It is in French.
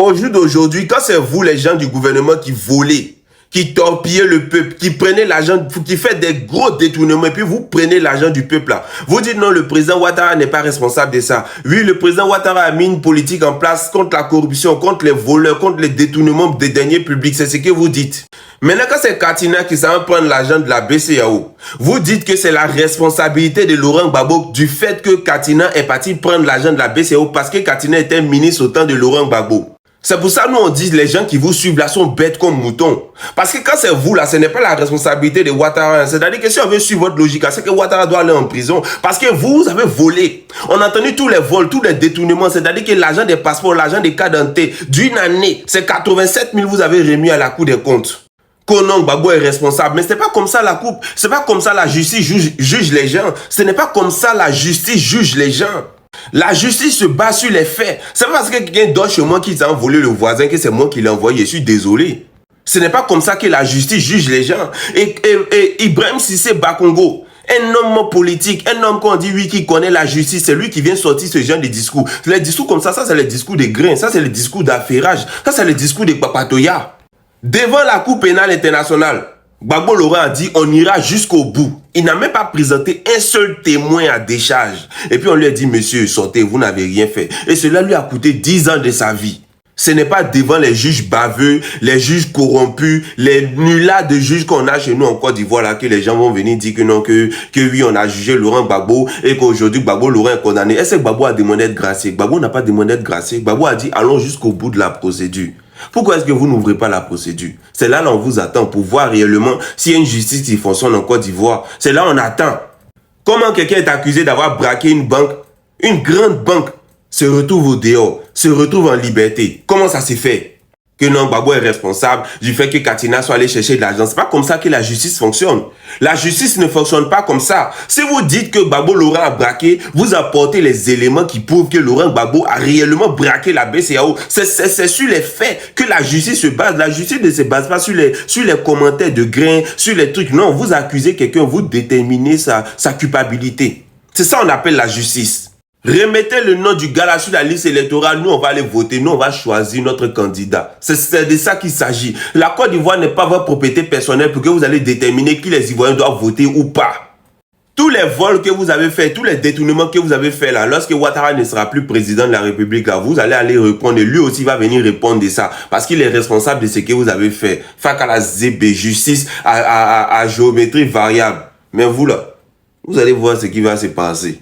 Au jour d'aujourd'hui, quand c'est vous les gens du gouvernement qui volez, qui torpillez le peuple, qui prenez l'argent, qui fait des gros détournements, et puis vous prenez l'argent du peuple là. Vous dites non, le président Ouattara n'est pas responsable de ça. Oui, le président Ouattara a mis une politique en place contre la corruption, contre les voleurs, contre les détournements des deniers publics. C'est ce que vous dites. Maintenant, quand c'est Katina qui s'en prendre l'argent de la BCEAO, vous dites que c'est la responsabilité de Laurent Gbagbo du fait que Katina est parti prendre l'argent de la BCEAO parce que Katina était ministre au temps de Laurent Gbagbo. C'est pour ça que nous on dit les gens qui vous suivent là sont bêtes comme moutons. Parce que quand c'est vous là, ce n'est pas la responsabilité de Ouattara. C'est-à-dire que si on veut suivre votre logique, c'est que Ouattara doit aller en prison. Parce que vous avez volé. On a entendu tous les vols, tous les détournements. C'est-à-dire que l'argent des passeports, l'argent des cartes d'identité d'une année, c'est 87 000 vous avez remis à la Cour des comptes. Konon Gbagbo est responsable. Mais ce n'est pas comme ça la coupe. Ce n'est pas comme ça la justice juge les gens. Ce n'est pas comme ça la justice juge les gens. La justice se base sur les faits. C'est pas parce que quelqu'un dort chez moi qui t'a envolé le voisin que c'est moi qui l'ai envoyé. Je suis désolé. Ce n'est pas comme ça que la justice juge les gens. Et Ibrahim Cissé Bakongo, un homme politique, un homme qu'on dit oui qui connaît la justice, c'est lui qui vient sortir ce genre de discours. Les discours comme ça c'est les discours des grains, ça c'est les discours d'affairage, ça c'est les discours des papatoyas. Devant la Cour pénale internationale, Gbagbo Laurent a dit on ira jusqu'au bout. Il n'a même pas présenté un seul témoin à décharge. Et puis on lui a dit monsieur sortez, vous n'avez rien fait. Et cela lui a coûté 10 ans de sa vie. Ce n'est pas devant les juges baveux, les juges corrompus, les nullats de juges qu'on a chez nous en Côte d'Ivoire là que les gens vont venir dire que non, que oui on a jugé Laurent Gbagbo et qu'aujourd'hui Gbagbo Laurent est condamné. Est-ce que Gbagbo a demandé d'être gracié? Gbagbo n'a pas demandé d'être gracié. Gbagbo a dit allons jusqu'au bout de la procédure. Pourquoi est-ce que vous n'ouvrez pas la procédure? C'est là on vous attend pour voir réellement s'il y a une justice qui fonctionne en Côte d'Ivoire. C'est là on attend. Comment quelqu'un est accusé d'avoir braqué une banque, une grande banque, se retrouve au dehors, se retrouve en liberté? Comment ça s'est fait? Que non, Gbagbo est responsable du fait que Katina soit allé chercher de l'argent. C'est pas comme ça que la justice fonctionne. La justice ne fonctionne pas comme ça. Si vous dites que Gbagbo Laurent a braqué, vous apportez les éléments qui prouvent que Laurent Gbagbo a réellement braqué la BCEAO. C'est sur les faits que la justice se base. La justice ne se base pas sur les commentaires de grains, sur les trucs. Non, vous accusez quelqu'un, vous déterminez sa culpabilité. C'est ça qu'on appelle la justice. Remettez le nom du gars là sur la liste électorale, nous on va aller voter, nous on va choisir notre candidat. C'est de ça qu'il s'agit. La Côte d'Ivoire n'est pas votre propriété personnelle pour que vous allez déterminer qui les Ivoiriens doivent voter ou pas. Tous les vols que vous avez fait, tous les détournements que vous avez fait là, lorsque Ouattara ne sera plus président de la République là, vous allez aller répondre et lui aussi va venir répondre de ça parce qu'il est responsable de ce que vous avez fait. Fakala ZB, justice à géométrie variable. Mais vous là, vous allez voir ce qui va se passer.